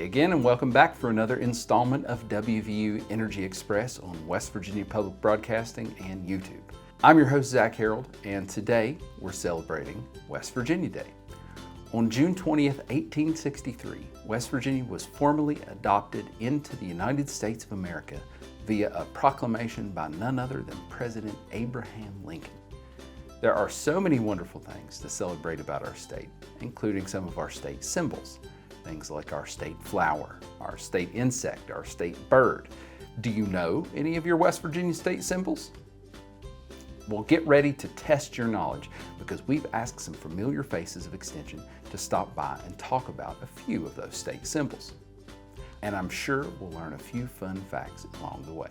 again, and welcome back for another installment of WVU Energy Express on West Virginia Public Broadcasting and YouTube. I'm your host, Zach Harold, and today we're celebrating West Virginia Day. On June 20th, 1863, West Virginia was formally adopted into the United States of America via a proclamation by none other than President Abraham Lincoln. There are so many wonderful things to celebrate about our state, including some of our state symbols. Things like our state flower, our state insect, our state bird. Do you know any of your West Virginia state symbols? Well, get ready to test your knowledge because we've asked some familiar faces of Extension to stop by and talk about a few of those state symbols. And I'm sure we'll learn a few fun facts along the way.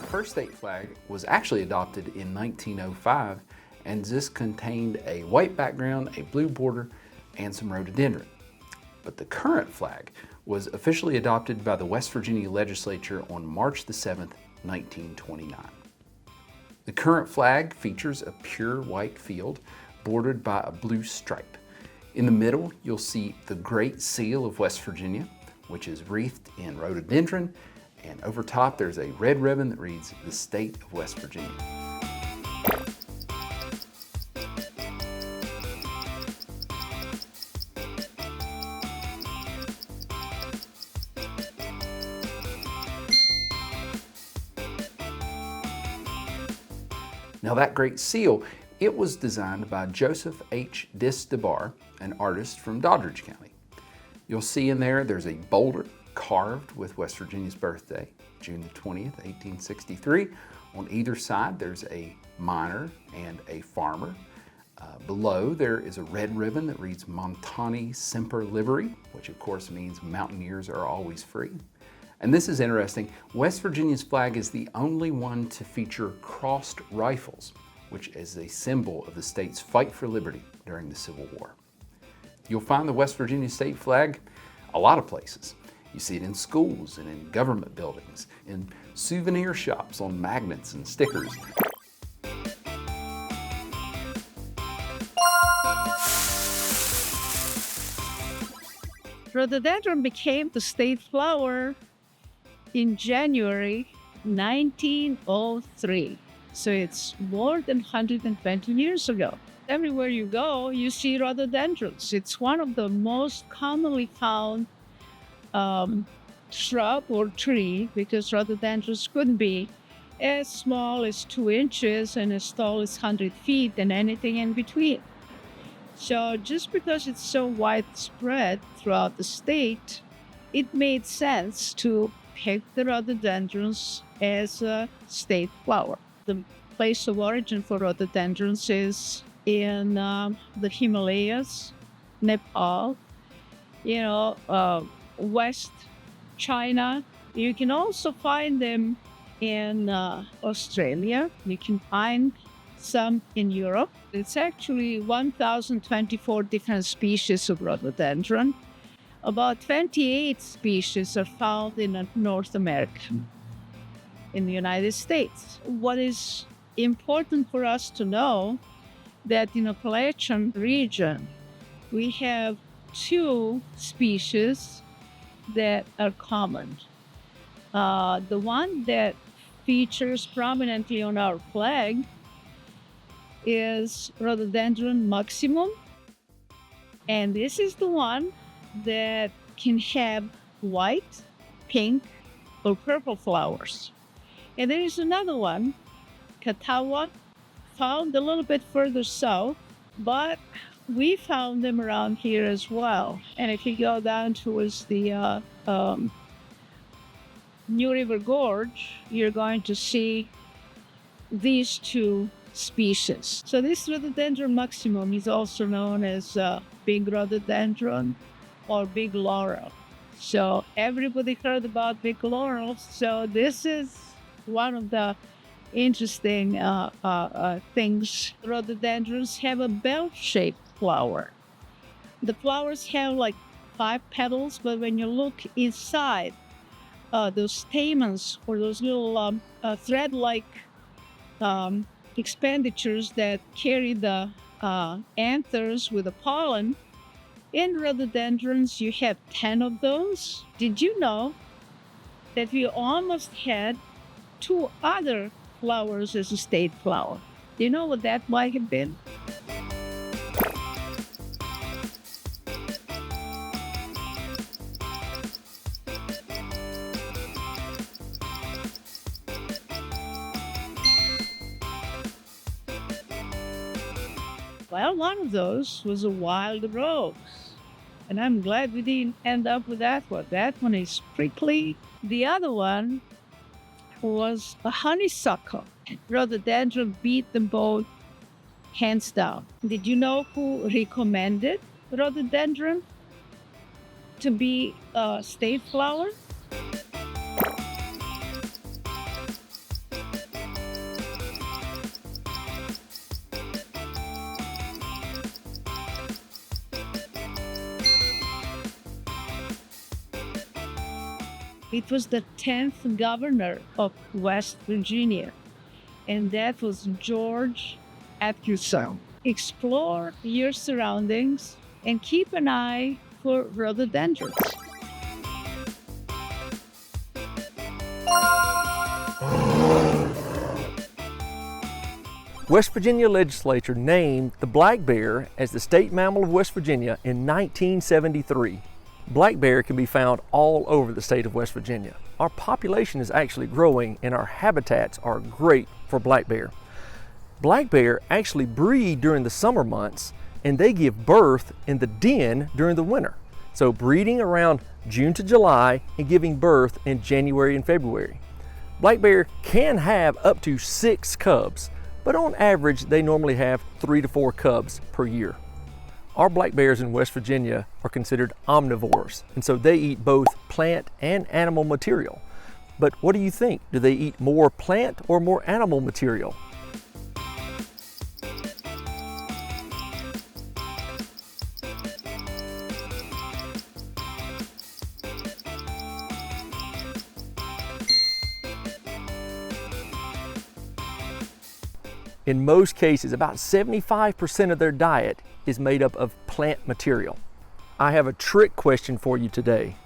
The first state flag was actually adopted in 1905, and this contained a white background, a blue border, and some rhododendron. But the current flag was officially adopted by the West Virginia Legislature on March the 7th, 1929. The current flag features a pure white field bordered by a blue stripe. In the middle, you'll see the Great Seal of West Virginia, which is wreathed in rhododendron, and over top there's a red ribbon that reads the State of West Virginia. Now that Great Seal, it was designed by Joseph H. Dis-DeBar, an artist from Doddridge County. You'll see in there's a boulder carved with West Virginia's birthday, June the 20th, 1863. On either side, there's a miner and a farmer. Below, there is a red ribbon that reads Montani Semper Liberi, which of course means mountaineers are always free. And this is interesting. West Virginia's flag is the only one to feature crossed rifles, which is a symbol of the state's fight for liberty during the Civil War. You'll find the West Virginia state flag a lot of places. You see it in schools and in government buildings, in souvenir shops on magnets and stickers. Rhododendron became the state flower in January 1903. So it's more than 120 years ago. Everywhere you go, you see rhododendrons. It's one of the most commonly found shrub or tree, because rhododendrons could be as small as 2 inches and as tall as 100 feet and anything in between. So just because it's so widespread throughout the state, it made sense to pick the rhododendrons as a state flower. The place of origin for rhododendrons is in the Himalayas, Nepal, West China. You can also find them in Australia. You can find some in Europe. It's actually 1,024 different species of rhododendron. About 28 species are found in North America, in the United States. What is important for us to know that in the Appalachian region, we have 2 species that are common. The one that features prominently on our flag is Rhododendron maximum, and this is the one that can have white, pink, or purple flowers. And there is another one, Catawba, found a little bit further south, but we found them around here as well. And if you go down towards the New River Gorge, you're going to see these 2 species. So this Rhododendron maximum is also known as big rhododendron or big laurel. So everybody heard about big laurel. So this is one of the interesting things. Rhododendrons have a bell-shaped flower. The flowers have like 5 petals, but when you look inside, those stamens or those little thread-like expenditures that carry the anthers with the pollen, in rhododendrons you have 10 of those. Did you know that we almost had 2 other flowers as a state flower? Do you know what that might have been? Well, one of those was a wild rose. And I'm glad we didn't end up with that one. That one is prickly. The other one was a honeysuckle. Rhododendron beat them both hands down. Did you know who recommended rhododendron to be a state flower? It was the 10th governor of West Virginia, and that was George Atkinson. Explore your surroundings and keep an eye for rhododendrons. West Virginia legislature named the black bear as the state mammal of West Virginia in 1973. Black bear can be found all over the state of West Virginia. Our population is actually growing and our habitats are great for black bear. Black bear actually breed during the summer months and they give birth in the den during the winter. So breeding around June to July and giving birth in January and February. Black bear can have up to 6 cubs, but on average they normally have 3 to 4 cubs per year. Our black bears in West Virginia are considered omnivores, and so they eat both plant and animal material. But what do you think? Do they eat more plant or more animal material? In most cases, about 75% of their diet is made up of plant material. I have a trick question for you today.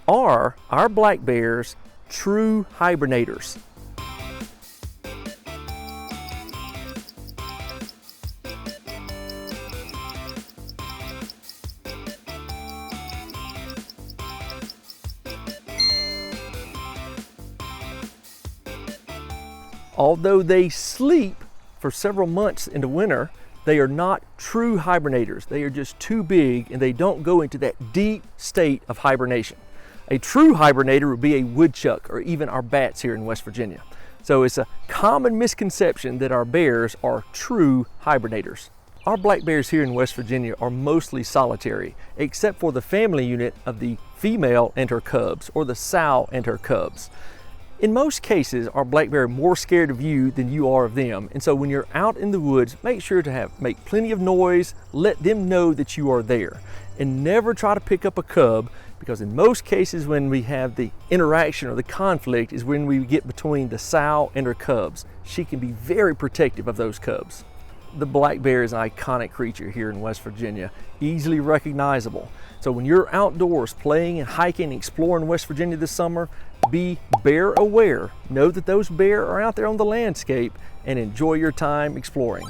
Are our black bears true hibernators? Although they sleep for several months in the winter, they are not true hibernators. They are just too big and they don't go into that deep state of hibernation. A true hibernator would be a woodchuck or even our bats here in West Virginia. So it's a common misconception that our bears are true hibernators. Our black bears here in West Virginia are mostly solitary, except for the family unit of the female and her cubs, or the sow and her cubs. In most cases, our black bear are more scared of you than you are of them. And so when you're out in the woods, make sure to make plenty of noise, let them know that you are there. And never try to pick up a cub, because in most cases when we have the interaction or the conflict is when we get between the sow and her cubs. She can be very protective of those cubs. The black bear is an iconic creature here in West Virginia, easily recognizable. So when you're outdoors playing and hiking and exploring West Virginia this summer, be bear aware. Know that those bear are out there on the landscape and enjoy your time exploring.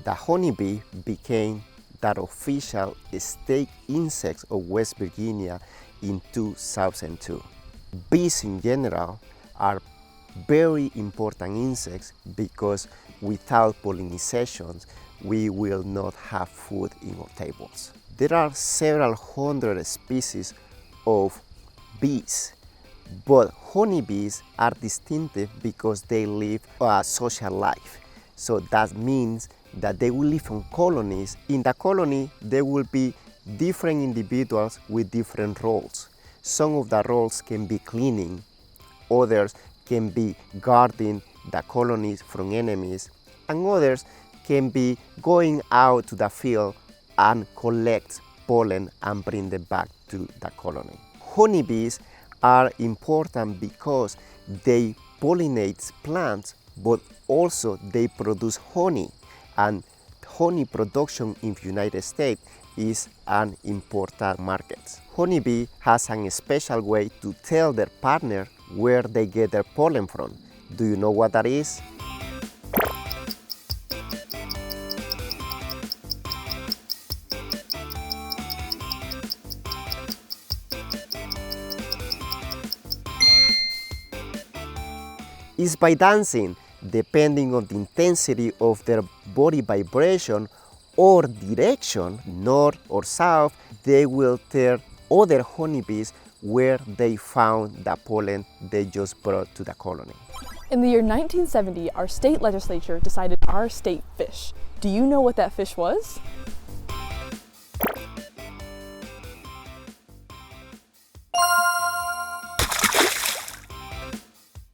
The honeybee became the official state insect of West Virginia in 2002. Bees in general are very important insects because without pollination, we will not have food in our tables. There are several hundred species of bees, but honeybees are distinctive because they live a social life. So that means that they will live on colonies. In the colony, there will be different individuals with different roles. Some of the roles can be cleaning, others can be guarding the colonies from enemies, and others can be going out to the field and collect pollen and bring them back to the colony. Honeybees are important because they pollinate plants, but also they produce honey, and honey production in the United States is an important market. Honeybee has a special way to tell their partner where they get their pollen from. Do you know what that is? Is by dancing. Depending on the intensity of their body vibration or direction, north or south, they will tell other honeybees where they found the pollen they just brought to the colony. In the year 1970, our state legislature decided our state fish. Do you know what that fish was?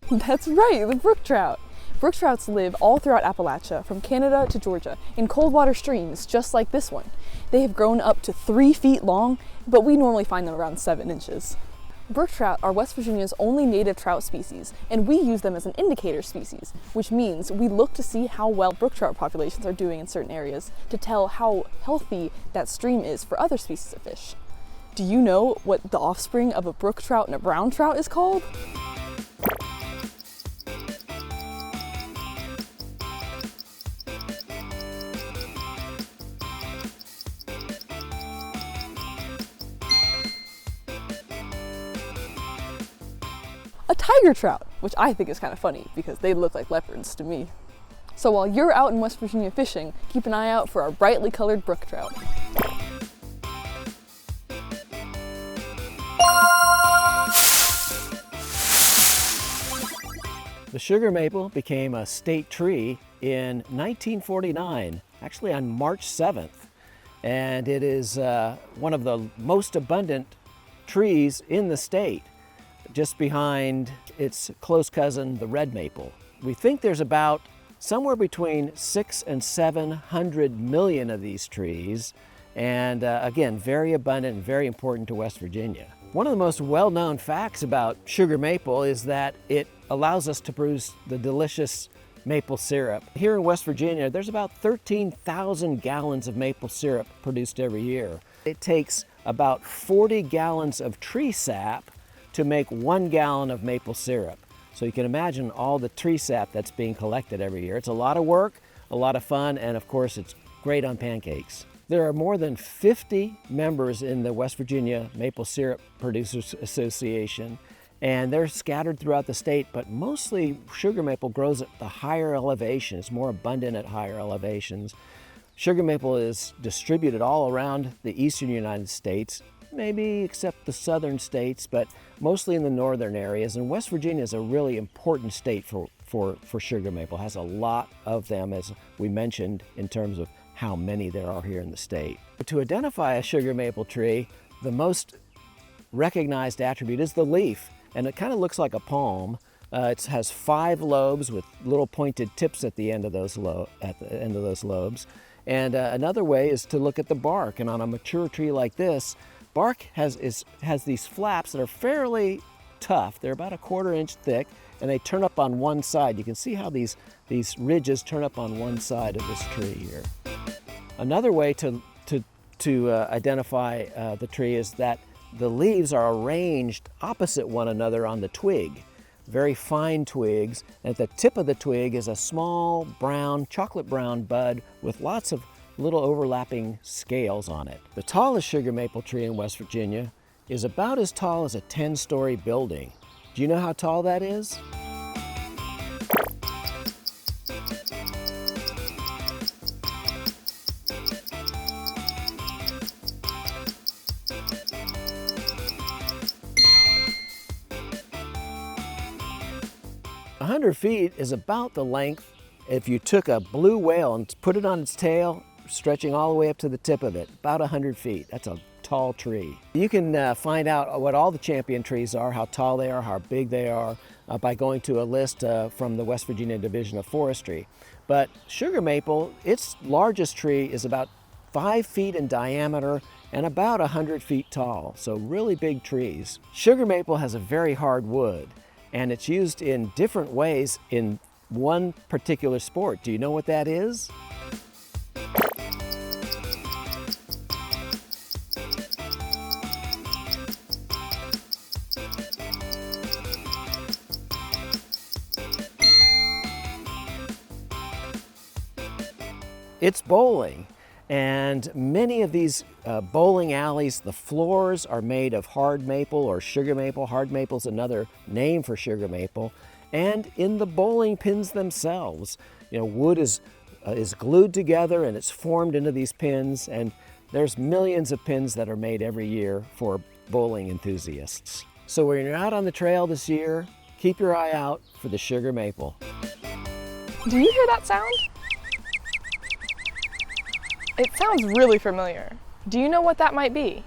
That's right, the brook trout. Brook trouts live all throughout Appalachia, from Canada to Georgia, in cold water streams just like this one. They have grown up to 3 feet long, but we normally find them around 7 inches. Brook trout are West Virginia's only native trout species, and we use them as an indicator species, which means we look to see how well brook trout populations are doing in certain areas to tell how healthy that stream is for other species of fish. Do you know what the offspring of a brook trout and a brown trout is called? A tiger trout, which I think is kind of funny because they look like leopards to me. So while you're out in West Virginia fishing, keep an eye out for our brightly colored brook trout. The sugar maple became a state tree in 1949, actually on March 7th. And it is one of the most abundant trees in the state, just behind its close cousin, the red maple. We think there's about somewhere between 600 and 700 million of these trees, and again, very abundant and very important to West Virginia. One of the most well-known facts about sugar maple is that it allows us to produce the delicious maple syrup. Here in West Virginia, there's about 13,000 gallons of maple syrup produced every year. It takes about 40 gallons of tree sap to make 1 gallon of maple syrup. So you can imagine all the tree sap that's being collected every year. It's a lot of work, a lot of fun, and of course it's great on pancakes. There are more than 50 members in the West Virginia Maple Syrup Producers Association, and they're scattered throughout the state, but mostly sugar maple grows at the higher elevation. It's more abundant at higher elevations. Sugar maple is distributed all around the eastern United States, maybe except the southern states, but mostly in the northern areas. And West Virginia is a really important state for sugar maple. It has a lot of them, as we mentioned, in terms of how many there are here in the state. To identify a sugar maple tree, the most recognized attribute is the leaf, and it kind of looks like a palm. It has 5 lobes with little pointed tips at the end of those lobes. And another way is to look at the bark. And on a mature tree like this, bark has these flaps that are fairly tough. They're about 1/4 inch thick, and they turn up on one side. You can see how these ridges turn up on one side of this tree here. Another way to identify the tree is that the leaves are arranged opposite one another on the twig. Very fine twigs. At the tip of the twig is a small brown, chocolate brown bud with lots of little overlapping scales on it. The tallest sugar maple tree in West Virginia is about as tall as a 10-story building. Do you know how tall that is? A 100 feet is about the length if you took a blue whale and put it on its tail, stretching all the way up to the tip of it, about 100 feet. That's a tall tree. You can find out what all the champion trees are, how tall they are, how big they are, by going to a list from the West Virginia Division of Forestry. But sugar maple, its largest tree is about 5 feet in diameter and about 100 feet tall, so really big trees. Sugar maple has a very hard wood, and it's used in different ways in one particular sport. Do you know what that is? It's bowling, and many of these bowling alleys, the floors are made of hard maple or sugar maple. Hard maple is another name for sugar maple. And in the bowling pins themselves, wood is glued together and it's formed into these pins, and there's millions of pins that are made every year for bowling enthusiasts. So when you're out on the trail this year, keep your eye out for the sugar maple. Do you hear that sound? It sounds really familiar. Do you know what that might be?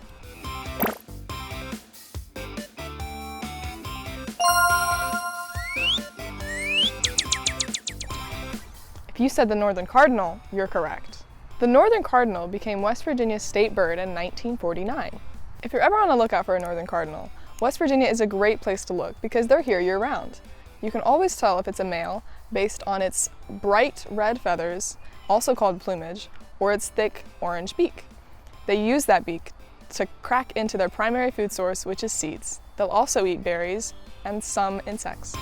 If you said the northern cardinal, you're correct. The northern cardinal became West Virginia's state bird in 1949. If you're ever on the lookout for a northern cardinal, West Virginia is a great place to look because they're here year-round. You can always tell if it's a male based on its bright red feathers, also called plumage, or its thick orange beak. They use that beak to crack into their primary food source, which is seeds. They'll also eat berries and some insects.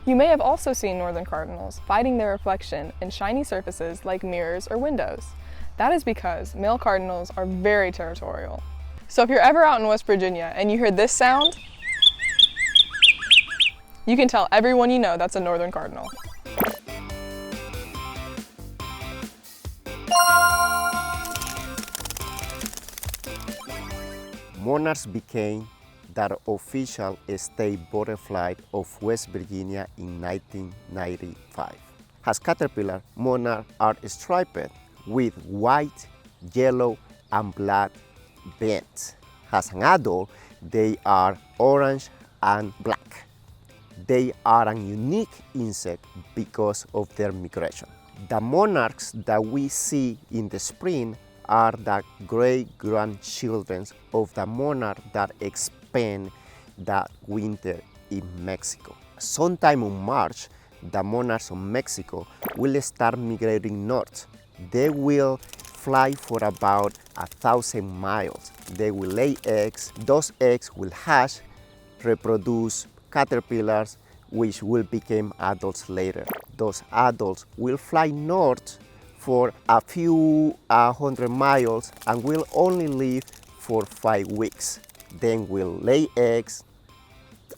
You may have also seen northern cardinals fighting their reflection in shiny surfaces like mirrors or windows. That is because male cardinals are very territorial. So if you're ever out in West Virginia and you hear this sound, you can tell everyone you know that's a northern cardinal. Monarchs became the official state butterfly of West Virginia in 1995. As caterpillar, monarchs are striped with white, yellow, and black bands. As an adult, they are orange and black. They are a unique insect because of their migration. The monarchs that we see in the spring are the great-grandchildren of the monarch that spent the winter in Mexico. Sometime in March, the monarchs of Mexico will start migrating north. They will fly for about 1,000 miles. They will lay eggs. Those eggs will hatch, reproduce caterpillars, which will become adults later. Those adults will fly north for a few 100 miles and will only live for 5 weeks. Then will lay eggs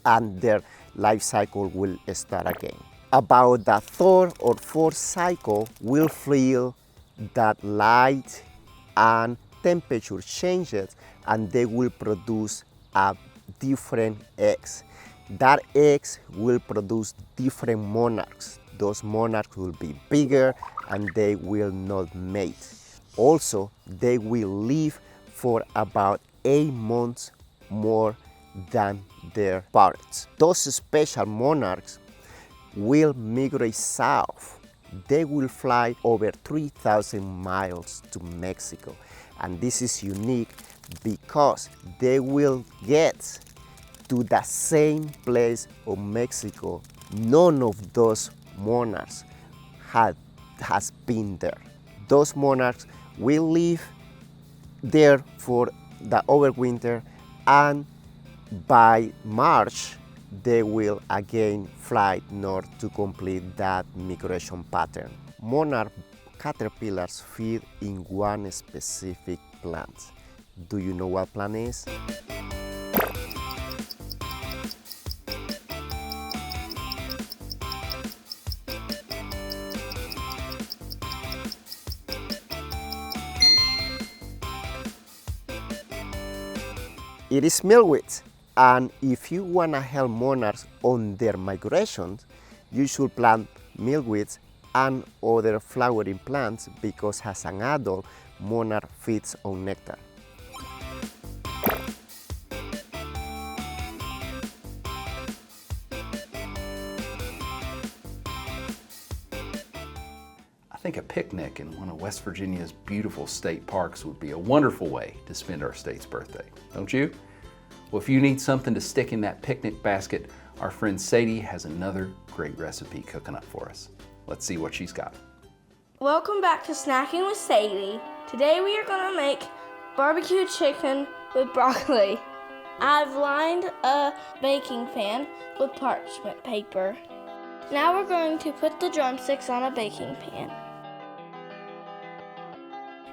and their life cycle will start again. About the third or fourth cycle, we'll feel that light and temperature changes and they will produce different eggs. That eggs will produce different monarchs. Those monarchs will be bigger and they will not mate. Also, they will live for about 8 months more than their parents. Those special monarchs will migrate south. They will fly over 3,000 miles to Mexico. And this is unique because they will get to the same place of Mexico. None of those monarchs has been there. Those monarchs will live there for the overwinter, and by March they will again fly north to complete that migration pattern. Monarch caterpillars feed in one specific plant. Do you know what plant is? It is milkweed, and if you want to help monarchs on their migrations, you should plant milkweed and other flowering plants because as an adult, monarch feeds on nectar. I think a picnic in one of West Virginia's beautiful state parks would be a wonderful way to spend our state's birthday, don't you? Well, if you need something to stick in that picnic basket, our friend Sadie has another great recipe cooking up for us. Let's see what she's got. Welcome back to Snacking with Sadie. Today we are going to make barbecue chicken with broccoli. I've lined a baking pan with parchment paper. Now we're going to put the drumsticks on a baking pan.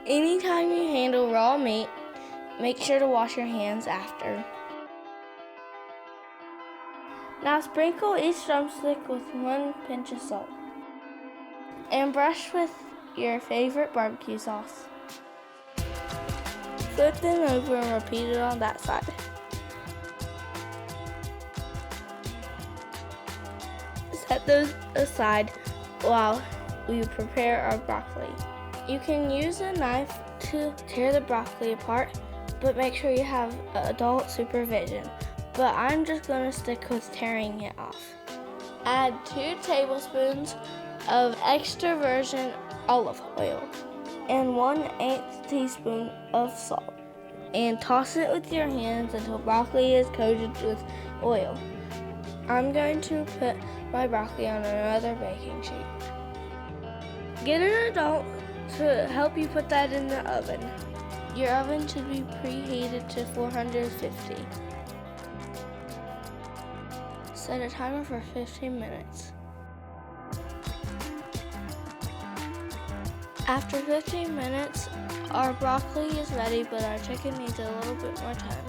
Anytime you handle raw meat, make sure to wash your hands after. Now sprinkle each drumstick with 1 pinch of salt. And brush with your favorite barbecue sauce. Flip them over and repeat it on that side. Set those aside while we prepare our broccoli. You can use a knife to tear the broccoli apart, but make sure you have adult supervision. But I'm just going to stick with tearing it off. Add 2 tablespoons of extra virgin olive oil and 1/8 teaspoon of salt. And toss it with your hands until broccoli is coated with oil. I'm going to put my broccoli on another baking sheet. Get an adult to help you put that in the oven. Your oven should be preheated to 450. Set a timer for 15 minutes. After 15 minutes, our broccoli is ready, but our chicken needs a little bit more time.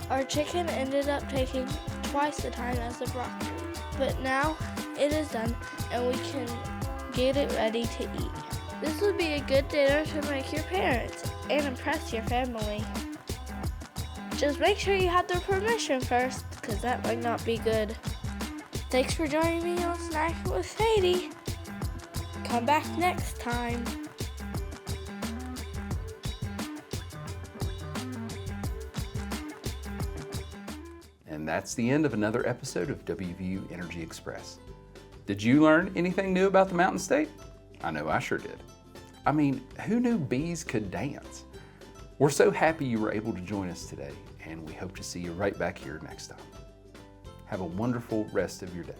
Our chicken ended up taking twice the time as the broccoli, but now it is done and we can get it ready to eat. This would be a good dinner to make your parents and impress your family. Just make sure you have their permission first, because that might not be good. Thanks for joining me on Snacking with Sadie. Come back next time. And that's the end of another episode of WVU Energy Express. Did you learn anything new about the Mountain State? I know I sure did. I mean, who knew bees could dance? We're so happy you were able to join us today, and we hope to see you right back here next time. Have a wonderful rest of your day.